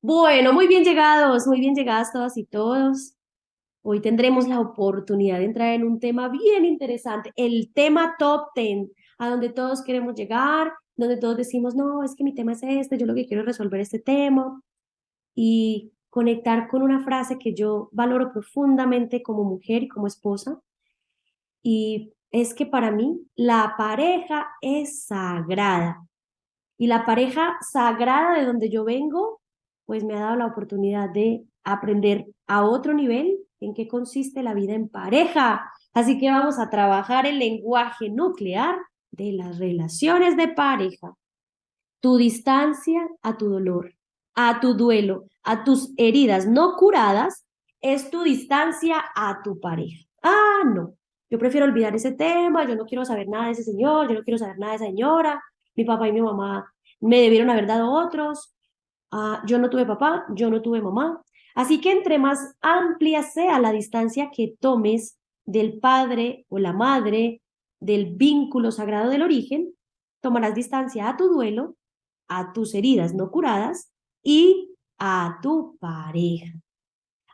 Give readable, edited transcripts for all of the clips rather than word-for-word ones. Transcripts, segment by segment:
Bueno, muy bien llegadas todas y todos. Hoy tendremos la oportunidad de entrar en un tema bien interesante, el tema top 10, a donde todos queremos llegar, donde todos decimos, no, es que mi tema es este, yo lo que quiero es resolver este tema y conectar con una frase que yo valoro profundamente como mujer y como esposa, y es que para mí la pareja es sagrada. Y la pareja sagrada de donde yo vengo, pues me ha dado la oportunidad de aprender a otro nivel en qué consiste la vida en pareja. Así que vamos a trabajar el lenguaje nuclear de las relaciones de pareja. Tu distancia a tu dolor, a tu duelo, a tus heridas no curadas, es tu distancia a tu pareja. Ah, no. Yo prefiero olvidar ese tema, yo no quiero saber nada de ese señor, yo no quiero saber nada de esa señora, mi papá y mi mamá me debieron haber dado otros, yo no tuve papá, yo no tuve mamá. Así que entre más amplia sea la distancia que tomes del padre o la madre, del vínculo sagrado del origen, tomarás distancia a tu duelo, a tus heridas no curadas y a tu pareja.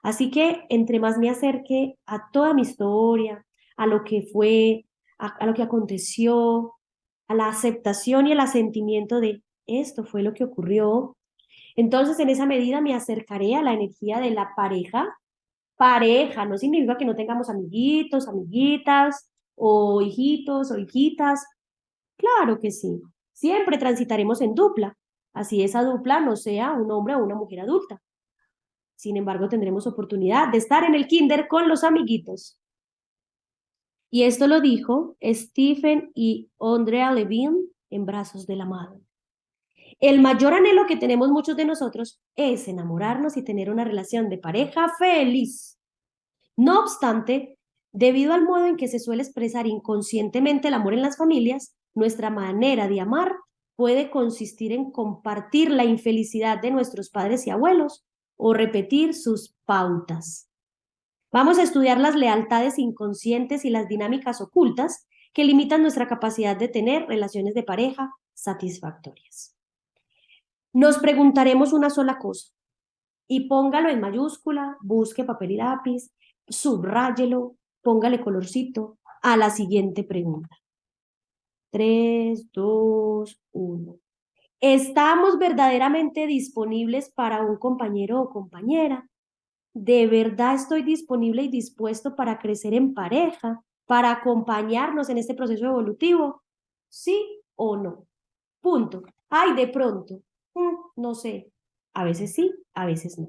Así que entre más me acerque a toda mi historia, a lo que fue, a lo que aconteció, a la aceptación y el asentimiento de esto fue lo que ocurrió, entonces en esa medida me acercaré a la energía de la pareja. Pareja no significa que no tengamos amiguitos, amiguitas, o hijitos o hijitas. Claro que sí. Siempre transitaremos en dupla. Así esa dupla no sea un hombre o una mujer adulta. Sin embargo, tendremos oportunidad de estar en el kinder con los amiguitos. Y esto lo dijo Stephen y Andrea Levine en Brazos de la Madre. El mayor anhelo que tenemos muchos de nosotros es enamorarnos y tener una relación de pareja feliz. No obstante, debido al modo en que se suele expresar inconscientemente el amor en las familias, nuestra manera de amar puede consistir en compartir la infelicidad de nuestros padres y abuelos o repetir sus pautas. Vamos a estudiar las lealtades inconscientes y las dinámicas ocultas que limitan nuestra capacidad de tener relaciones de pareja satisfactorias. Nos preguntaremos una sola cosa y póngalo en mayúscula, busque papel y lápiz, subráyelo, póngale colorcito a la siguiente pregunta. 3, 2, 1. ¿Estamos verdaderamente disponibles para un compañero o compañera? ¿De verdad estoy disponible y dispuesto para crecer en pareja, para acompañarnos en este proceso evolutivo? ¿Sí o no? Punto. Ay, de pronto. No sé. A veces sí, a veces no.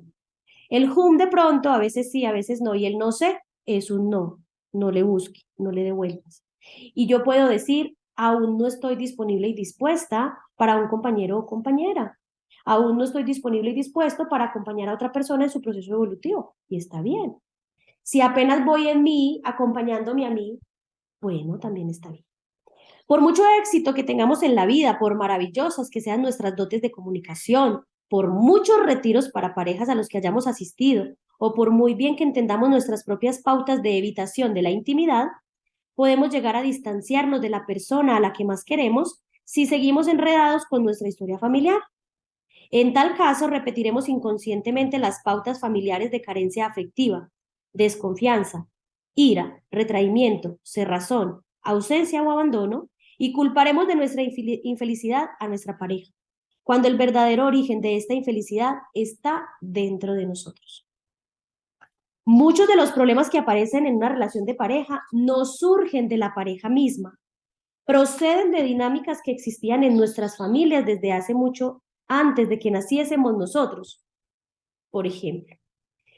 El de pronto, a veces sí, a veces no. Y el no sé es un no. No le busque, no le dé vueltas. Y yo puedo decir, aún no estoy disponible y dispuesta para un compañero o compañera. Aún no estoy disponible y dispuesto para acompañar a otra persona en su proceso evolutivo. Y está bien. Si apenas voy en mí, acompañándome a mí, bueno, también está bien. Por mucho éxito que tengamos en la vida, por maravillosas que sean nuestras dotes de comunicación, por muchos retiros para parejas a los que hayamos asistido, o por muy bien que entendamos nuestras propias pautas de evitación de la intimidad, podemos llegar a distanciarnos de la persona a la que más queremos si seguimos enredados con nuestra historia familiar. En tal caso, repetiremos inconscientemente las pautas familiares de carencia afectiva, desconfianza, ira, retraimiento, cerrazón, ausencia o abandono, y culparemos de nuestra infelicidad a nuestra pareja, cuando el verdadero origen de esta infelicidad está dentro de nosotros. Muchos de los problemas que aparecen en una relación de pareja no surgen de la pareja misma, proceden de dinámicas que existían en nuestras familias desde hace mucho antes de que naciésemos nosotros. Por ejemplo,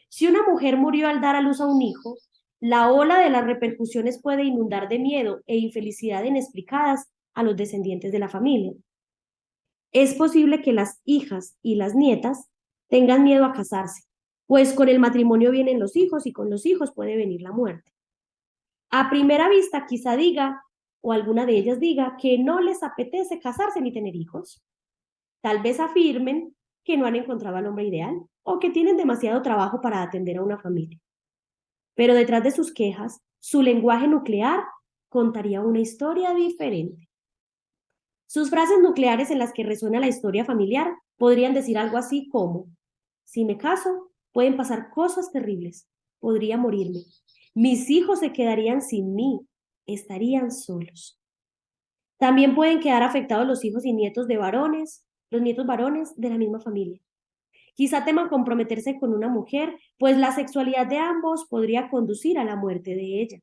si una mujer murió al dar a luz a un hijo, la ola de las repercusiones puede inundar de miedo e infelicidad inexplicadas a los descendientes de la familia. Es posible que las hijas y las nietas tengan miedo a casarse, pues con el matrimonio vienen los hijos y con los hijos puede venir la muerte. A primera vista quizá diga, o alguna de ellas diga, que no les apetece casarse ni tener hijos. Tal vez afirmen que no han encontrado al hombre ideal o que tienen demasiado trabajo para atender a una familia. Pero detrás de sus quejas, su lenguaje nuclear contaría una historia diferente. Sus frases nucleares en las que resuena la historia familiar podrían decir algo así como: Si me caso, pueden pasar cosas terribles. Podría morirme. Mis hijos se quedarían sin mí. Estarían solos. También pueden quedar afectados los hijos y nietos de varones, los nietos varones de la misma familia. Quizá teman comprometerse con una mujer, pues la sexualidad de ambos podría conducir a la muerte de ella.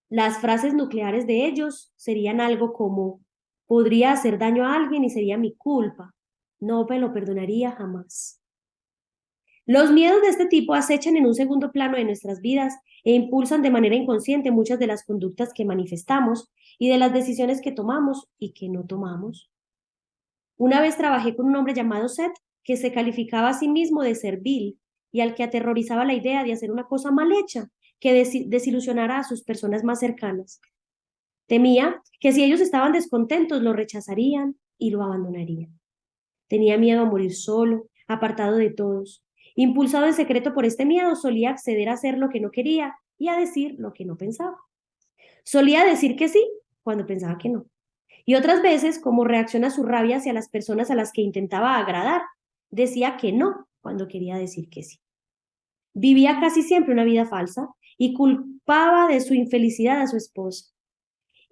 Las frases nucleares de ellos serían algo como, podría hacer daño a alguien y sería mi culpa. No me lo perdonaría jamás. Los miedos de este tipo acechan en un segundo plano de nuestras vidas e impulsan de manera inconsciente muchas de las conductas que manifestamos y de las decisiones que tomamos y que no tomamos. Una vez trabajé con un hombre llamado Seth que se calificaba a sí mismo de servil y al que aterrorizaba la idea de hacer una cosa mal hecha que desilusionara a sus personas más cercanas. Temía que si ellos estaban descontentos lo rechazarían y lo abandonarían. Tenía miedo a morir solo, apartado de todos. Impulsado en secreto por este miedo, solía acceder a hacer lo que no quería y a decir lo que no pensaba. Solía decir que sí cuando pensaba que no. Y otras veces, como reacción a su rabia hacia las personas a las que intentaba agradar, decía que no cuando quería decir que sí. Vivía casi siempre una vida falsa y culpaba de su infelicidad a su esposa.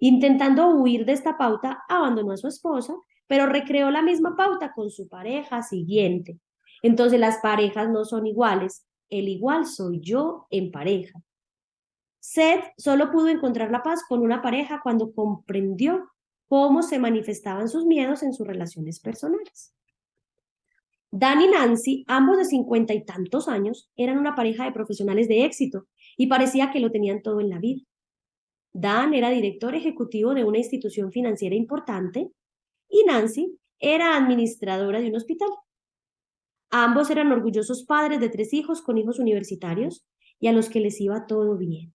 Intentando huir de esta pauta, abandonó a su esposa, pero recreó la misma pauta con su pareja siguiente. Entonces las parejas no son iguales, el igual soy yo en pareja. Seth solo pudo encontrar la paz con una pareja cuando comprendió cómo se manifestaban sus miedos en sus relaciones personales. Dan y Nancy, ambos de 50 y tantos años, eran una pareja de profesionales de éxito y parecía que lo tenían todo en la vida. Dan era director ejecutivo de una institución financiera importante y Nancy era administradora de un hospital. Ambos eran orgullosos padres de 3 hijos con hijos universitarios y a los que les iba todo bien.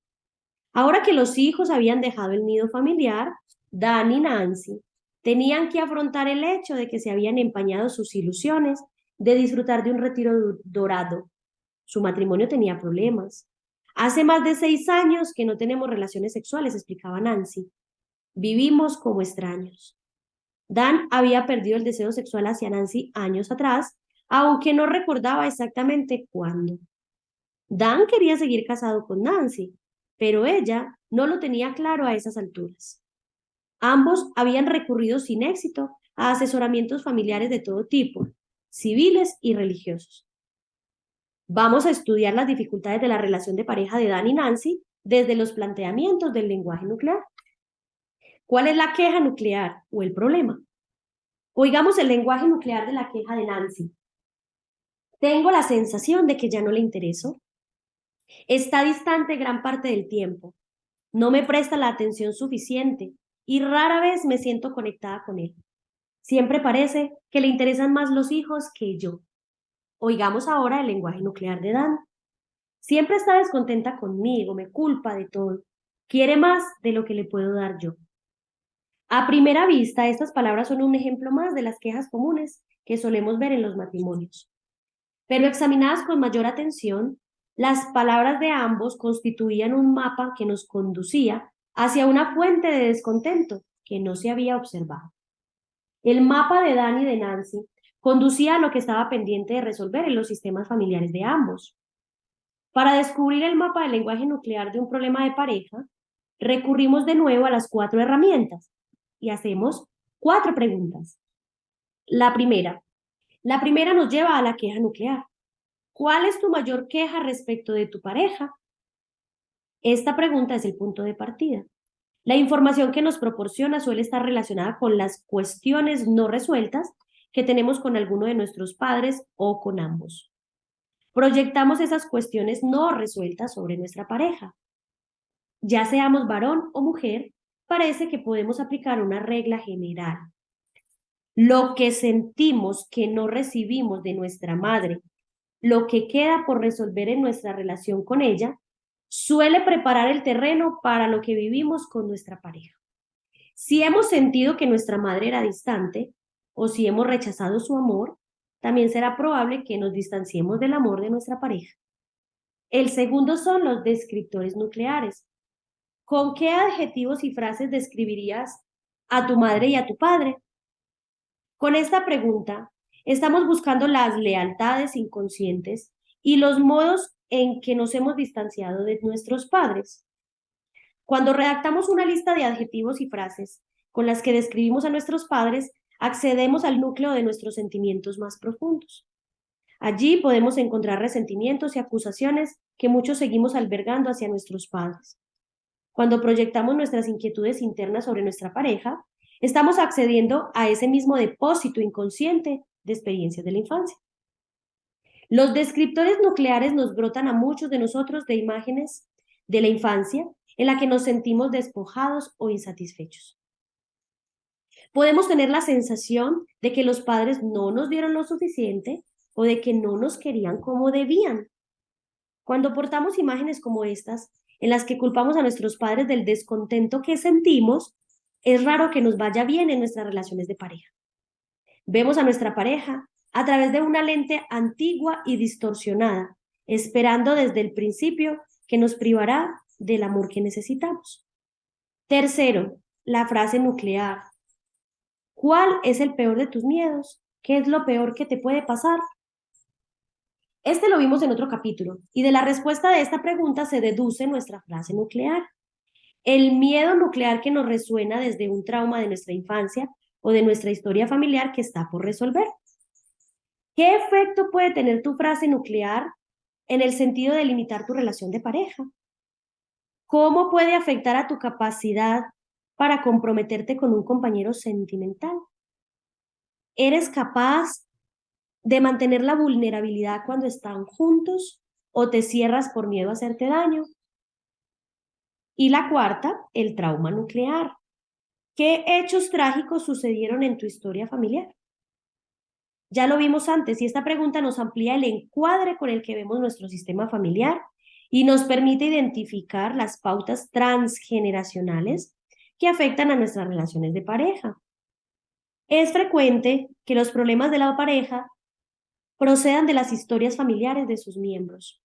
Ahora que los hijos habían dejado el nido familiar, Dan y Nancy tenían que afrontar el hecho de que se habían empañado sus ilusiones de disfrutar de un retiro dorado. Su matrimonio tenía problemas. Hace más de 6 años que no tenemos relaciones sexuales, explicaba Nancy. Vivimos como extraños. Dan había perdido el deseo sexual hacia Nancy años atrás, aunque no recordaba exactamente cuándo. Dan quería seguir casado con Nancy, pero ella no lo tenía claro a esas alturas. Ambos habían recurrido sin éxito a asesoramientos familiares de todo tipo, civiles y religiosos. Vamos a estudiar las dificultades de la relación de pareja de Dan y Nancy desde los planteamientos del lenguaje nuclear. ¿Cuál es la queja nuclear o el problema? Oigamos el lenguaje nuclear de la queja de Nancy. Tengo la sensación de que ya no le intereso. Está distante gran parte del tiempo. No me presta la atención suficiente y rara vez me siento conectada con él. Siempre parece que le interesan más los hijos que yo. Oigamos ahora el lenguaje nuclear de Dan. Siempre está descontenta conmigo, me culpa de todo. Quiere más de lo que le puedo dar yo. A primera vista, estas palabras son un ejemplo más de las quejas comunes que solemos ver en los matrimonios. Pero examinadas con mayor atención, las palabras de ambos constituían un mapa que nos conducía hacia una fuente de descontento que no se había observado. El mapa de Dan y de Nancy conducía a lo que estaba pendiente de resolver en los sistemas familiares de ambos. Para descubrir el mapa del lenguaje nuclear de un problema de pareja, recurrimos de nuevo a las 4 herramientas y hacemos 4 preguntas. La primera nos lleva a la queja nuclear. ¿Cuál es tu mayor queja respecto de tu pareja? Esta pregunta es el punto de partida. La información que nos proporciona suele estar relacionada con las cuestiones no resueltas que tenemos con alguno de nuestros padres o con ambos. Proyectamos esas cuestiones no resueltas sobre nuestra pareja. Ya seamos varón o mujer, parece que podemos aplicar una regla general. Lo que sentimos que no recibimos de nuestra madre, lo que queda por resolver en nuestra relación con ella, suele preparar el terreno para lo que vivimos con nuestra pareja. Si hemos sentido que nuestra madre era distante o si hemos rechazado su amor, también será probable que nos distanciemos del amor de nuestra pareja. El segundo son los descriptores nucleares. ¿Con qué adjetivos y frases describirías a tu madre y a tu padre? Con esta pregunta, Estamos buscando las lealtades inconscientes y los modos en que nos hemos distanciado de nuestros padres. Cuando redactamos una lista de adjetivos y frases con las que describimos a nuestros padres, accedemos al núcleo de nuestros sentimientos más profundos. Allí podemos encontrar resentimientos y acusaciones que muchos seguimos albergando hacia nuestros padres. Cuando proyectamos nuestras inquietudes internas sobre nuestra pareja, estamos accediendo a ese mismo depósito inconsciente de experiencias de la infancia. Los descriptores nucleares nos brotan a muchos de nosotros de imágenes de la infancia en la que nos sentimos despojados o insatisfechos. Podemos tener la sensación de que los padres no nos dieron lo suficiente o de que no nos querían como debían. Cuando portamos imágenes como estas, en las que culpamos a nuestros padres del descontento que sentimos, es raro que nos vaya bien en nuestras relaciones de pareja. Vemos a nuestra pareja a través de una lente antigua y distorsionada, esperando desde el principio que nos privará del amor que necesitamos. Tercero, la frase nuclear. ¿Cuál es el peor de tus miedos? ¿Qué es lo peor que te puede pasar? Este lo vimos en otro capítulo, y de la respuesta de esta pregunta se deduce nuestra frase nuclear. El miedo nuclear que nos resuena desde un trauma de nuestra infancia o de nuestra historia familiar que está por resolver. ¿Qué efecto puede tener tu frase nuclear en el sentido de limitar tu relación de pareja? ¿Cómo puede afectar a tu capacidad para comprometerte con un compañero sentimental? ¿Eres capaz de mantener la vulnerabilidad cuando están juntos o te cierras por miedo a hacerte daño? Y la cuarta, el trauma nuclear. ¿Qué hechos trágicos sucedieron en tu historia familiar? Ya lo vimos antes y esta pregunta nos amplía el encuadre con el que vemos nuestro sistema familiar y nos permite identificar las pautas transgeneracionales que afectan a nuestras relaciones de pareja. Es frecuente que los problemas de la pareja procedan de las historias familiares de sus miembros.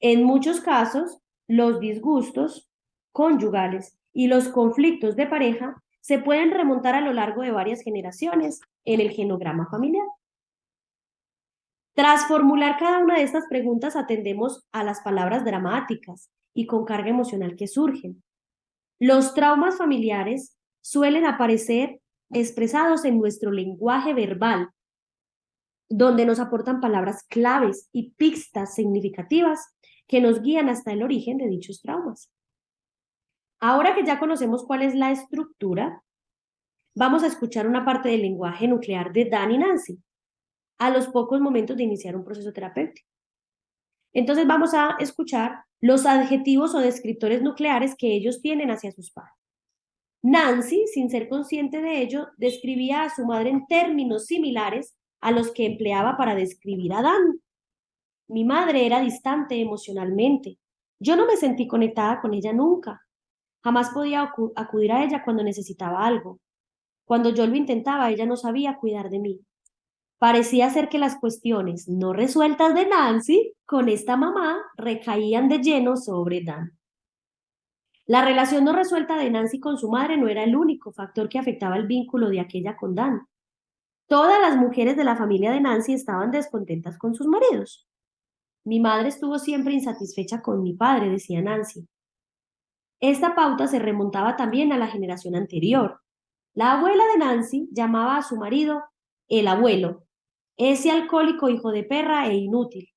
En muchos casos, los disgustos conyugales y los conflictos de pareja se pueden remontar a lo largo de varias generaciones en el genograma familiar. Tras formular cada una de estas preguntas, atendemos a las palabras dramáticas y con carga emocional que surgen. Los traumas familiares suelen aparecer expresados en nuestro lenguaje verbal, donde nos aportan palabras claves y pistas significativas que nos guían hasta el origen de dichos traumas. Ahora que ya conocemos cuál es la estructura, vamos a escuchar una parte del lenguaje nuclear de Dan y Nancy a los pocos momentos de iniciar un proceso terapéutico. Entonces vamos a escuchar los adjetivos o descriptores nucleares que ellos tienen hacia sus padres. Nancy, sin ser consciente de ello, describía a su madre en términos similares a los que empleaba para describir a Dan. Mi madre era distante emocionalmente. Yo no me sentí conectada con ella nunca. Jamás podía acudir a ella cuando necesitaba algo. Cuando yo lo intentaba, ella no sabía cuidar de mí. Parecía ser que las cuestiones no resueltas de Nancy con esta mamá recaían de lleno sobre Dan. La relación no resuelta de Nancy con su madre no era el único factor que afectaba el vínculo de aquella con Dan. Todas las mujeres de la familia de Nancy estaban descontentas con sus maridos. Mi madre estuvo siempre insatisfecha con mi padre, decía Nancy. Esta pauta se remontaba también a la generación anterior. La abuela de Nancy llamaba a su marido el abuelo, ese alcohólico hijo de perra e inútil.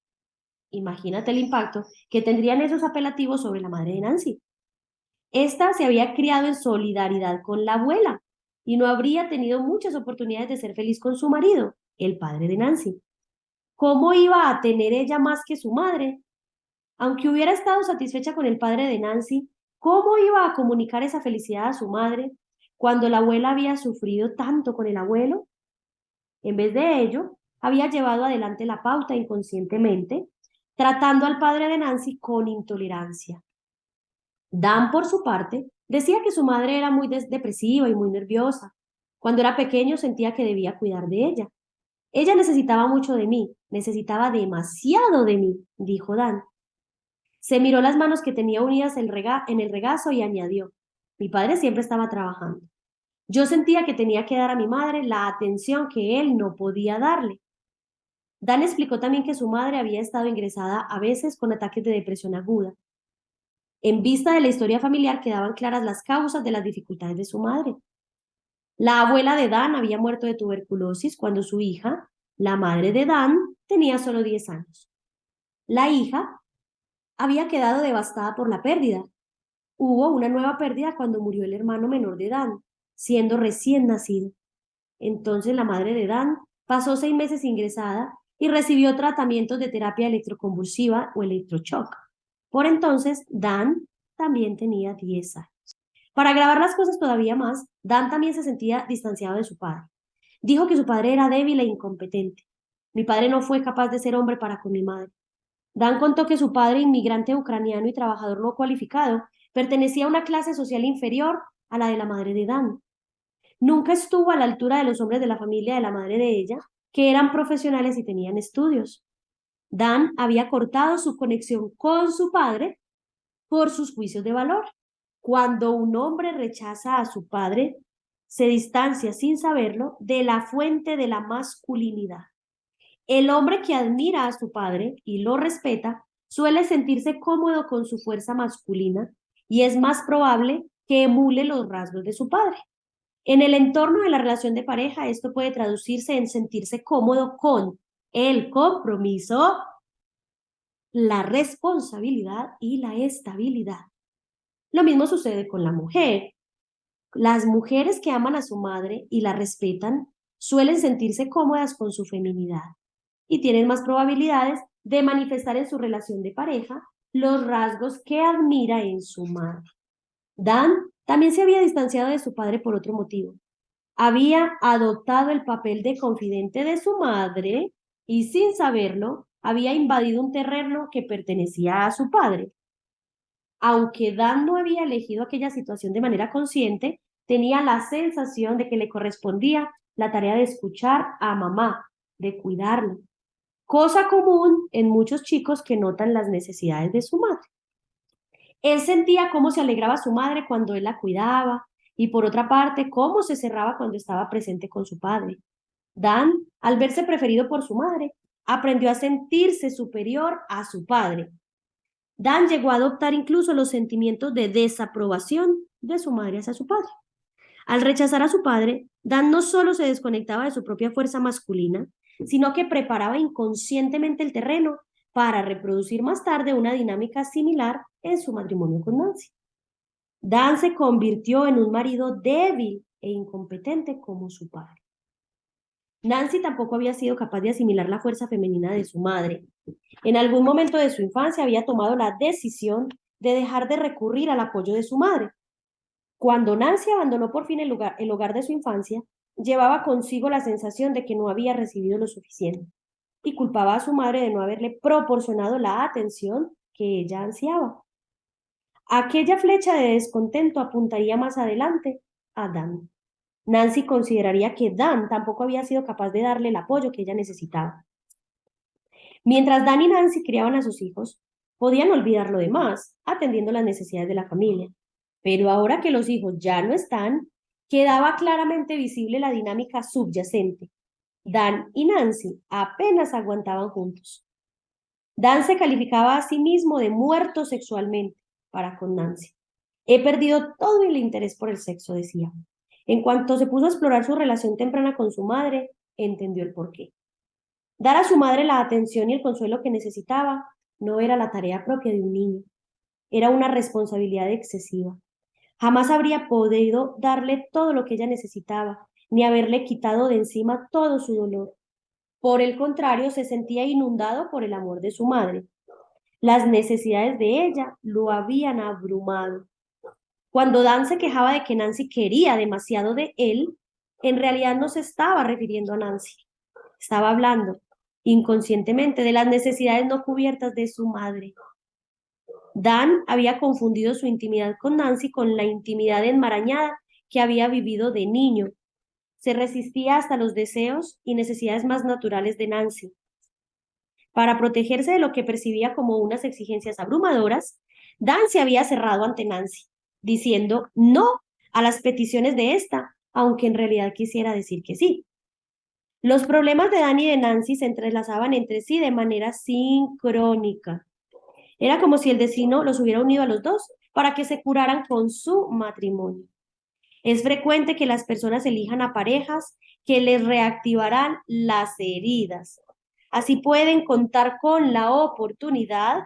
Imagínate el impacto que tendrían esos apelativos sobre la madre de Nancy. Esta se había criado en solidaridad con la abuela y no habría tenido muchas oportunidades de ser feliz con su marido, el padre de Nancy. ¿Cómo iba a tener ella más que su madre? Aunque hubiera estado satisfecha con el padre de Nancy, ¿cómo iba a comunicar esa felicidad a su madre cuando la abuela había sufrido tanto con el abuelo? En vez de ello, había llevado adelante la pauta inconscientemente, tratando al padre de Nancy con intolerancia. Dan, por su parte, decía que su madre era muy depresiva y muy nerviosa. Cuando era pequeño sentía que debía cuidar de ella. Ella necesitaba mucho de mí, necesitaba demasiado de mí, dijo Dan. Se miró las manos que tenía unidas en el regazo y añadió, mi padre siempre estaba trabajando. Yo sentía que tenía que dar a mi madre la atención que él no podía darle. Dan explicó también que su madre había estado ingresada a veces con ataques de depresión aguda. En vista de la historia familiar quedaban claras las causas de las dificultades de su madre. La abuela de Dan había muerto de tuberculosis cuando su hija, la madre de Dan, tenía solo 10 años. La hija había quedado devastada por la pérdida. Hubo una nueva pérdida cuando murió el hermano menor de Dan, siendo recién nacido. Entonces la madre de Dan pasó 6 meses ingresada y recibió tratamientos de terapia electroconvulsiva o electroshock. Por entonces, Dan también tenía 10 años. Para agravar las cosas todavía más, Dan también se sentía distanciado de su padre. Dijo que su padre era débil e incompetente. Mi padre no fue capaz de ser hombre para con mi madre. Dan contó que su padre, inmigrante ucraniano y trabajador no cualificado, pertenecía a una clase social inferior a la de la madre de Dan. Nunca estuvo a la altura de los hombres de la familia de la madre de ella, que eran profesionales y tenían estudios. Dan había cortado su conexión con su padre por sus juicios de valor. Cuando un hombre rechaza a su padre, se distancia sin saberlo de la fuente de la masculinidad. El hombre que admira a su padre y lo respeta suele sentirse cómodo con su fuerza masculina y es más probable que emule los rasgos de su padre. En el entorno de la relación de pareja, esto puede traducirse en sentirse cómodo con el compromiso, la responsabilidad y la estabilidad. Lo mismo sucede con la mujer. Las mujeres que aman a su madre y la respetan suelen sentirse cómodas con su feminidad y tienen más probabilidades de manifestar en su relación de pareja los rasgos que admira en su madre. Dan también se había distanciado de su padre por otro motivo. Había adoptado el papel de confidente de su madre y sin saberlo había invadido un terreno que pertenecía a su padre. Aunque Dan no había elegido aquella situación de manera consciente, tenía la sensación de que le correspondía la tarea de escuchar a mamá, de cuidarla, cosa común en muchos chicos que notan las necesidades de su madre. Él sentía cómo se alegraba su madre cuando él la cuidaba y por otra parte cómo se cerraba cuando estaba presente con su padre. Dan, al verse preferido por su madre, aprendió a sentirse superior a su padre. Dan llegó a adoptar incluso los sentimientos de desaprobación de su madre hacia su padre. Al rechazar a su padre, Dan no solo se desconectaba de su propia fuerza masculina, sino que preparaba inconscientemente el terreno para reproducir más tarde una dinámica similar en su matrimonio con Nancy. Dan se convirtió en un marido débil e incompetente como su padre. Nancy tampoco había sido capaz de asimilar la fuerza femenina de su madre. En algún momento de su infancia había tomado la decisión de dejar de recurrir al apoyo de su madre. Cuando Nancy abandonó por fin el hogar de su infancia, llevaba consigo la sensación de que no había recibido lo suficiente y culpaba a su madre de no haberle proporcionado la atención que ella ansiaba. Aquella flecha de descontento apuntaría más adelante a Dan. Nancy consideraría que Dan tampoco había sido capaz de darle el apoyo que ella necesitaba. Mientras Dan y Nancy criaban a sus hijos, podían olvidar lo demás, atendiendo las necesidades de la familia. Pero ahora que los hijos ya no están, quedaba claramente visible la dinámica subyacente. Dan y Nancy apenas aguantaban juntos. Dan se calificaba a sí mismo de muerto sexualmente para con Nancy. He perdido todo el interés por el sexo, decía. En cuanto se puso a explorar su relación temprana con su madre, entendió el porqué. Dar a su madre la atención y el consuelo que necesitaba no era la tarea propia de un niño, era una responsabilidad excesiva. Jamás habría podido darle todo lo que ella necesitaba, ni haberle quitado de encima todo su dolor. Por el contrario, se sentía inundado por el amor de su madre. Las necesidades de ella lo habían abrumado. Cuando Dan se quejaba de que Nancy quería demasiado de él, en realidad no se estaba refiriendo a Nancy. Estaba hablando inconscientemente de las necesidades no cubiertas de su madre. Dan había confundido su intimidad con Nancy con la intimidad enmarañada que había vivido de niño. Se resistía hasta los deseos y necesidades más naturales de Nancy. Para protegerse de lo que percibía como unas exigencias abrumadoras, Dan se había cerrado ante Nancy, diciendo no a las peticiones de esta, aunque en realidad quisiera decir que sí. Los problemas de Dan y de Nancy se entrelazaban entre sí de manera sincrónica. Era como si el destino los hubiera unido a los dos para que se curaran con su matrimonio. Es frecuente que las personas elijan a parejas que les reactivarán las heridas. Así pueden contar con la oportunidad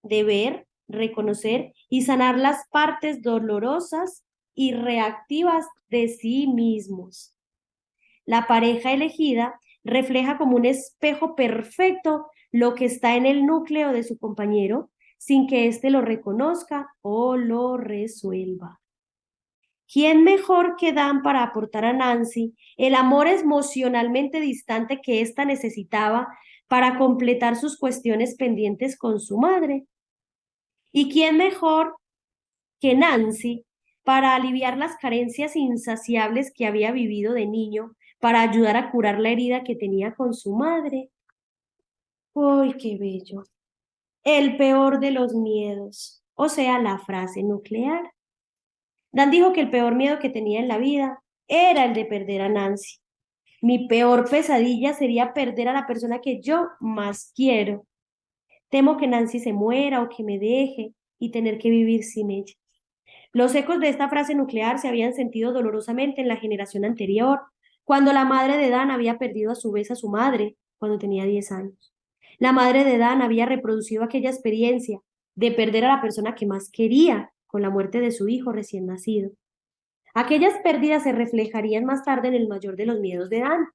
de ver, reconocer y sanar las partes dolorosas y reactivas de sí mismos. La pareja elegida refleja como un espejo perfecto lo que está en el núcleo de su compañero sin que éste lo reconozca o lo resuelva. ¿Quién mejor que Dan para aportar a Nancy el amor emocionalmente distante que ésta necesitaba para completar sus cuestiones pendientes con su madre? ¿Y quién mejor que Nancy para aliviar las carencias insaciables que había vivido de niño, para ayudar a curar la herida que tenía con su madre? ¡Uy, qué bello! El peor de los miedos, o sea, la frase nuclear. Dan dijo que el peor miedo que tenía en la vida era el de perder a Nancy. Mi peor pesadilla sería perder a la persona que yo más quiero. Temo que Nancy se muera o que me deje y tener que vivir sin ella. Los ecos de esta frase nuclear se habían sentido dolorosamente en la generación anterior, cuando la madre de Dan había perdido a su vez a su madre cuando tenía 10 años. La madre de Dan había reproducido aquella experiencia de perder a la persona que más quería con la muerte de su hijo recién nacido. Aquellas pérdidas se reflejarían más tarde en el mayor de los miedos de Dan.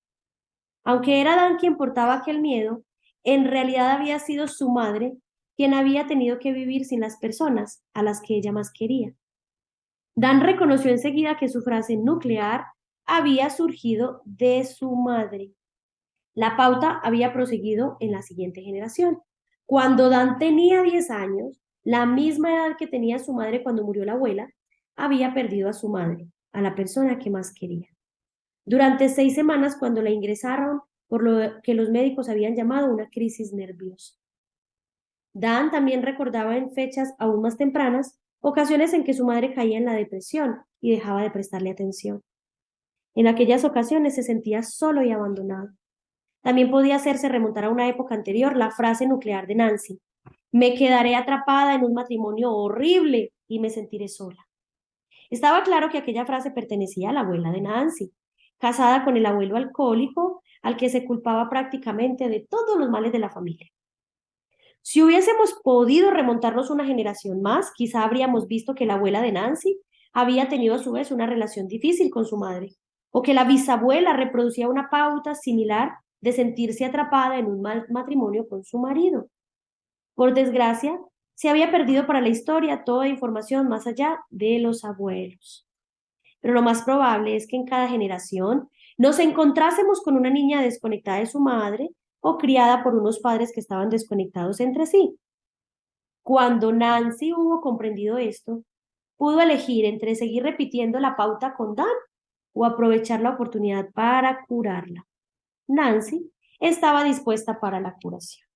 Aunque era Dan quien portaba aquel miedo, en realidad había sido su madre quien había tenido que vivir sin las personas a las que ella más quería. Dan reconoció enseguida que su frase nuclear había surgido de su madre. La pauta había proseguido en la siguiente generación. Cuando Dan tenía 10 años, la misma edad que tenía su madre cuando murió la abuela, había perdido a su madre, a la persona que más quería. Durante 6 semanas, cuando la ingresaron, por lo que los médicos habían llamado una crisis nerviosa. Dan también recordaba en fechas aún más tempranas ocasiones en que su madre caía en la depresión y dejaba de prestarle atención. En aquellas ocasiones se sentía solo y abandonado. También podía hacerse remontar a una época anterior la frase nuclear de Nancy: me quedaré atrapada en un matrimonio horrible y me sentiré sola. Estaba claro que aquella frase pertenecía a la abuela de Nancy, casada con el abuelo alcohólico al que se culpaba prácticamente de todos los males de la familia. Si hubiésemos podido remontarnos una generación más, quizá habríamos visto que la abuela de Nancy había tenido a su vez una relación difícil con su madre, o que la bisabuela reproducía una pauta similar de sentirse atrapada en un mal matrimonio con su marido. Por desgracia, se había perdido para la historia toda información más allá de los abuelos. Pero lo más probable es que en cada generación nos encontrásemos con una niña desconectada de su madre o criada por unos padres que estaban desconectados entre sí. Cuando Nancy hubo comprendido esto, pudo elegir entre seguir repitiendo la pauta con Dan o aprovechar la oportunidad para curarla. Nancy estaba dispuesta para la curación.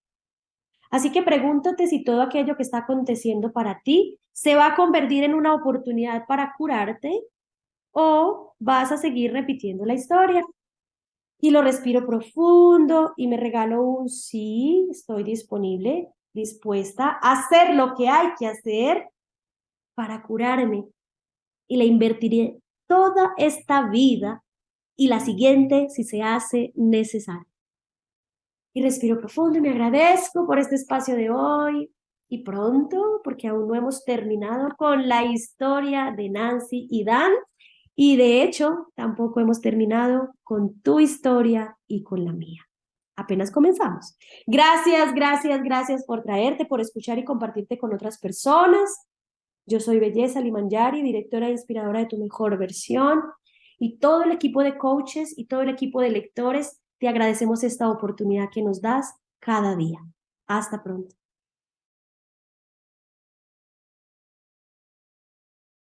Así que pregúntate si todo aquello que está aconteciendo para ti se va a convertir en una oportunidad para curarte o vas a seguir repitiendo la historia. Y lo respiro profundo y me regalo un sí, estoy disponible, dispuesta a hacer lo que hay que hacer para curarme. Y le invertiré toda esta vida y la siguiente si se hace necesario. Y respiro profundo y me agradezco por este espacio de hoy y pronto, porque aún no hemos terminado con la historia de Nancy y Dan. Y de hecho, tampoco hemos terminado con tu historia y con la mía. Apenas comenzamos. Gracias, gracias, gracias por traerte, por escuchar y compartirte con otras personas. Yo soy Belleza Limanjari, directora e inspiradora de Tu Mejor Versión. Y todo el equipo de coaches y todo el equipo de lectores, te agradecemos esta oportunidad que nos das cada día. Hasta pronto.